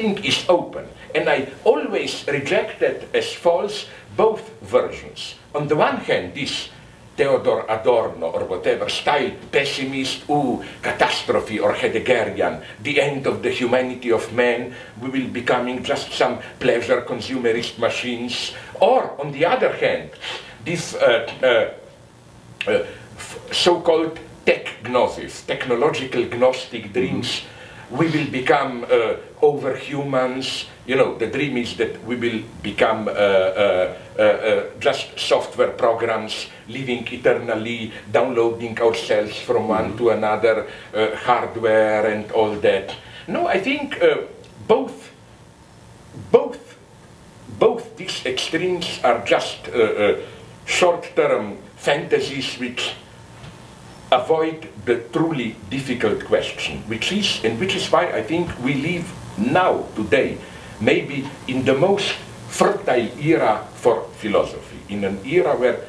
everything is open. And I always rejected as false both versions. On the one hand, this Theodor Adorno or whatever style pessimist, catastrophe, or Heideggerian, the end of the humanity of man, we will becoming just some pleasure consumerist machines. Or on the other hand, this so-called tech gnosis, technological gnostic dreams, we will become overhumans. You know, the dream is that we will become just software programs, living eternally, downloading ourselves from one to another, hardware and all that. No, I think both these extremes are just short-term fantasies which avoid the truly difficult question, which is why I think we live now, today, maybe in the most fertile era for philosophy, in an era where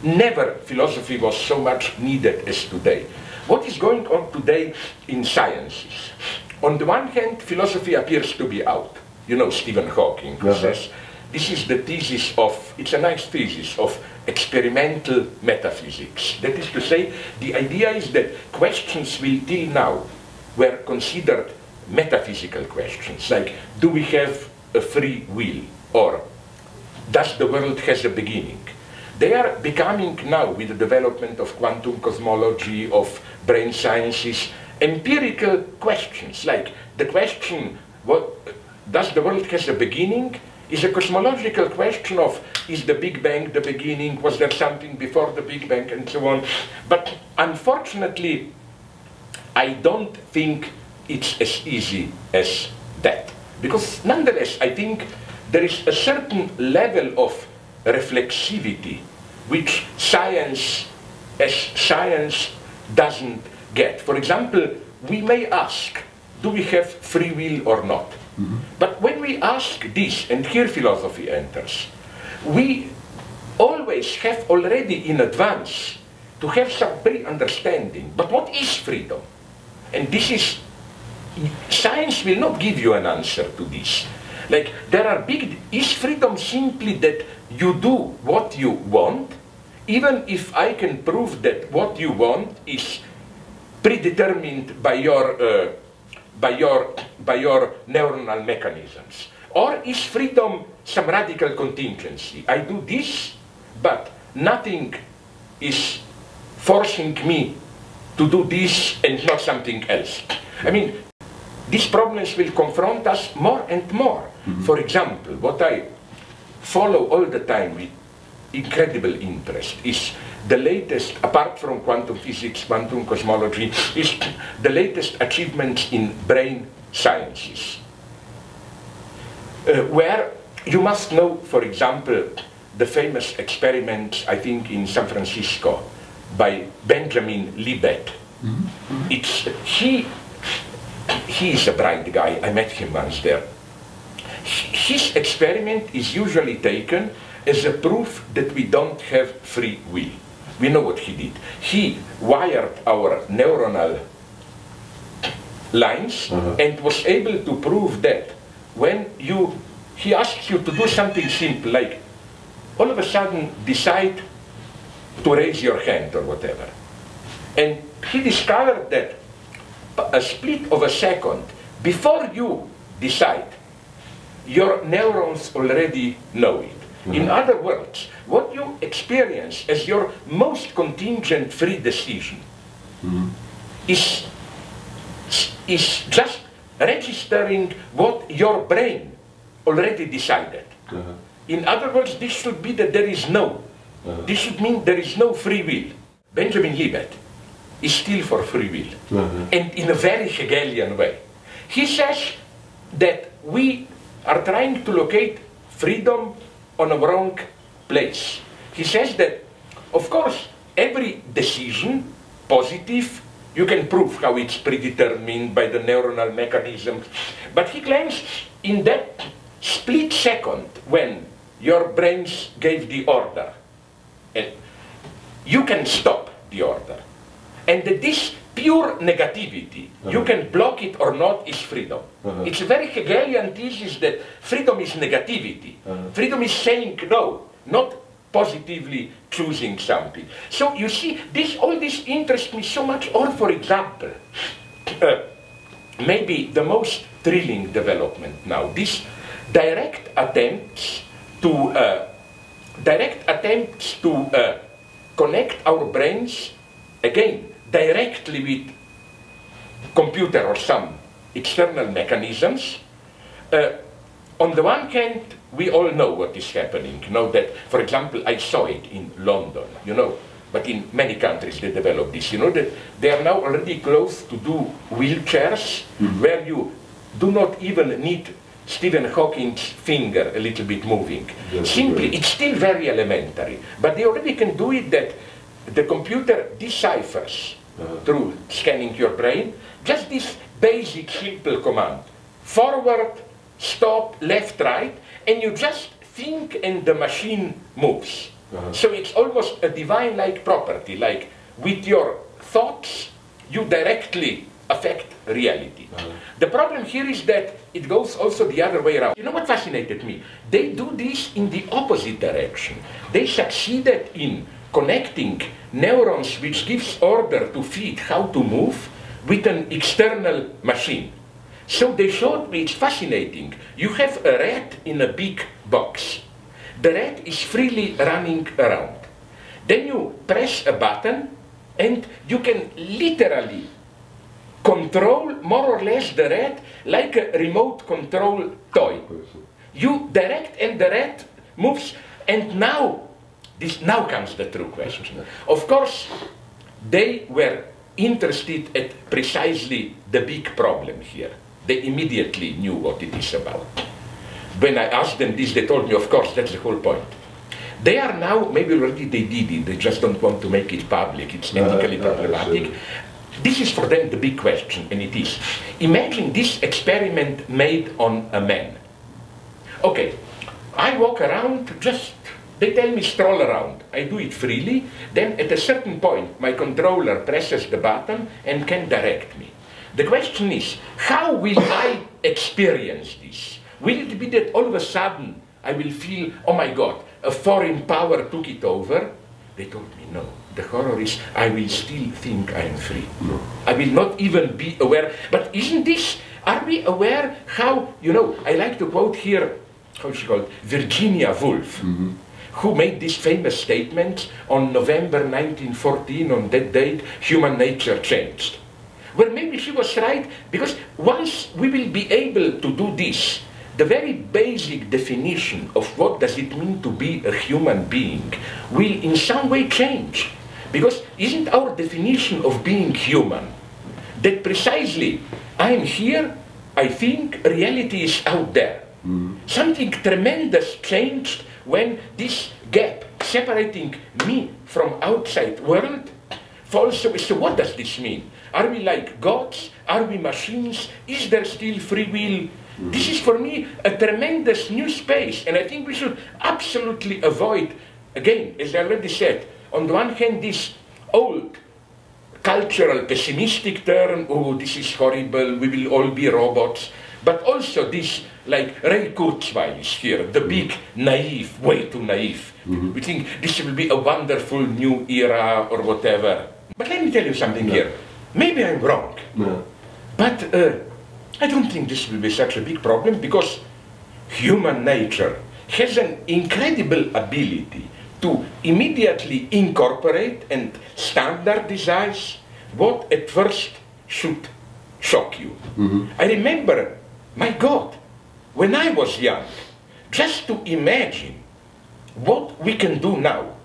never philosophy was so much needed as today. What is going on today in sciences? On the one hand, philosophy appears to be out. You know Stephen Hawking, who says, this is the thesis of, it's a nice thesis, of experimental metaphysics. That is to say, the idea is that questions will till now were considered metaphysical questions, like, do we have a free will? Or, does the world has a beginning? They are becoming now, with the development of quantum cosmology, of brain sciences, empirical questions, like the question, does the world has a beginning? Is a cosmological question of, is the Big Bang the beginning? Was there something before the Big Bang? And so on. But unfortunately, I don't think it's as easy as that. Because nonetheless, I think there is a certain level of reflexivity which science, as science, doesn't get. For example, we may ask, do we have free will or not? But when we ask this, and here philosophy enters, we always have already in advance to have some pre-understanding. But what is freedom? And this is, science will not give you an answer to this. Like, there are is freedom simply that you do what you want, even if I can prove that what you want is predetermined by your neuronal mechanisms? Or is freedom some radical contingency? I do this, but nothing is forcing me to do this and not something else. I mean, these problems will confront us more and more. For example, what I follow all the time with incredible interest is the latest, apart from quantum physics, quantum cosmology, is the latest achievements in brain sciences. Where you must know, for example, the famous experiment, I think in San Francisco, by Benjamin Libet. He is a bright guy, I met him once there. His experiment is usually taken as a proof that we don't have free will. We know what he did. He wired our neuronal lines and was able to prove that when he asks you to do something simple, like all of a sudden decide to raise your hand or whatever. And he discovered that a split of a second before you decide, your neurons already know it. In other words, what you experience as your most contingent free decision is just registering what your brain already decided. In other words, this should be that there is no. This should mean there is no free will. Benjamin Libet is still for free will, and in a very Hegelian way. He says that we are trying to locate freedom on a wrong place. He says that, of course, every decision, positive, you can prove how it's predetermined by the neuronal mechanisms. But he claims in that split second when your brains gave the order, and you can stop the order. And that this pure negativity, you can block it or not, is freedom. It's a very Hegelian thesis that freedom is negativity. Freedom is saying no, not positively choosing something. So you see, all this interests me so much. Or for example, maybe the most thrilling development now, this direct attempts to connect our brains again directly with computer or some external mechanisms. On the one hand, we all know what is happening. You know that, for example, I saw it in London, you know, but in many countries they develop this. You know that they are now already close to do wheelchairs where you do not even need Stephen Hawking's finger a little bit moving. Simply, it's still very elementary, but they already can do it that the computer deciphers through scanning your brain just this basic simple command: forward, stop, left, right, and you just think and the machine moves. So it's almost a divine-like property, like with your thoughts you directly affect reality. The problem here is that it goes also the other way around. You know what fascinated me? They do this in the opposite direction. They succeeded in connecting neurons which gives order to feet how to move with an external machine. So they showed me, it's fascinating. You have a rat in a big box. The rat is freely running around. Then you press a button and you can literally control more or less the rat like a remote control toy. You direct and the rat moves, and now comes the true question. Of course, they were interested at precisely the big problem here. They immediately knew what it is about. When I asked them this, they told me, of course, that's the whole point. They are now, maybe already they did it, they just don't want to make it public, it's ethically problematic. This is for them the big question, and it is. Imagine this experiment made on a man. Okay, I walk around, they tell me stroll around. I do it freely, then at a certain point my controller presses the button and can direct me. The question is, how will I experience this? Will it be that all of a sudden I will feel, oh my God, a foreign power took it over? They told me no. The horror is, I will still think I am free. No. I will not even be aware. But isn't this, are we aware how, you know, I like to quote here, how is she called, Virginia Woolf, who made this famous statement on November 1914, on that date, human nature changed. Well, maybe she was right, because once we will be able to do this, the very basic definition of what does it mean to be a human being will in some way change. Because isn't our definition of being human that precisely I'm here, I think, reality is out there. Something tremendous changed when this gap separating me from outside world falls away. So what does this mean? Are we like gods? Are we machines? Is there still free will? This is for me a tremendous new space, and I think we should absolutely avoid, again, as I already said, on the one hand this old cultural pessimistic turn, oh this is horrible, we will all be robots, but also this, like Ray Kurzweil is here, the big naive, way too naive. We think this will be a wonderful new era or whatever. But let me tell you something here. Maybe I'm wrong, but I don't think this will be such a big problem, because human nature has an incredible ability to immediately incorporate and standardize what at first should shock you. I remember, my God, when I was young, just to imagine what we can do now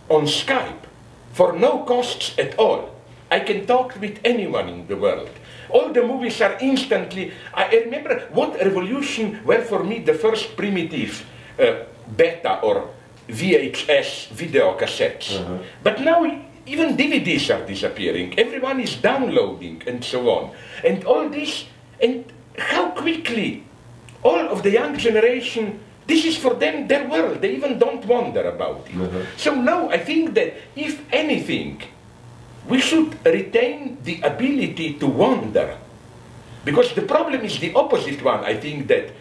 on Skype for no costs at all. I can talk with anyone in the world. All the movies are instantly. I remember what revolution were for me the first primitive beta or VHS video cassettes. But now even DVDs are disappearing. Everyone is downloading and so on. And all this, and how quickly all of the young generation, this is for them their world. They even don't wonder about it. So now I think that if anything, we should retain the ability to wonder. Because the problem is the opposite one, I think, that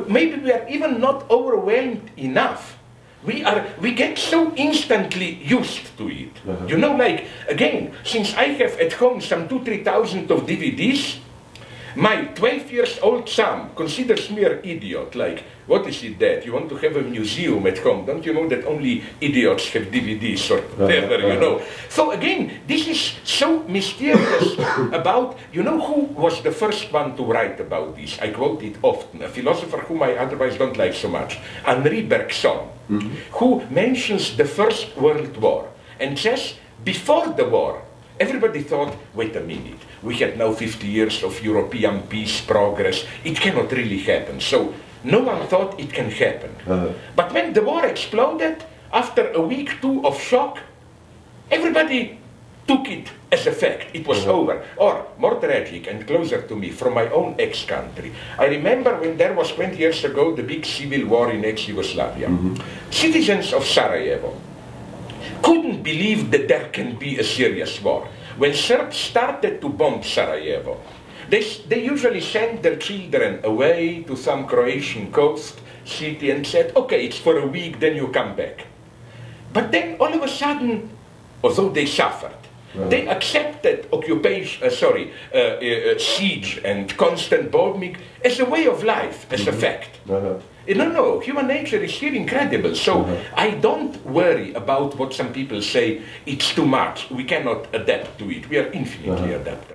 maybe we are even not overwhelmed enough. We get so instantly used to it. You know, like, again, since I have at home some 2,000-3,000 of DVDs, my 12-year-old son considers me an idiot. Like, what is it that? You want to have a museum at home? Don't you know that only idiots have DVDs or whatever, you know? So again, this is so mysterious about, you know, who was the first one to write about this? I quote it often, a philosopher whom I otherwise don't like so much, Henri Bergson, who mentions the First World War and says, before the war, everybody thought, wait a minute, we had now 50 years of European peace progress, it cannot really happen. So no one thought it can happen. But when the war exploded, after a week, 2 of shock, everybody took it as a fact. It was over. Or, more tragic and closer to me, from my own ex-country. I remember when there was 20 years ago the big civil war in ex-Yugoslavia. Citizens of Sarajevo couldn't believe that there can be a serious war. When Serbs started to bomb Sarajevo, they usually sent their children away to some Croatian coast city and said, okay, it's for a week, then you come back. But then all of a sudden, although they suffered, they accepted occupation, siege and constant bombing as a way of life, as a fact. No, human nature is here incredible. So I don't worry about what some people say, it's too much, we cannot adapt to it. We are infinitely adaptable.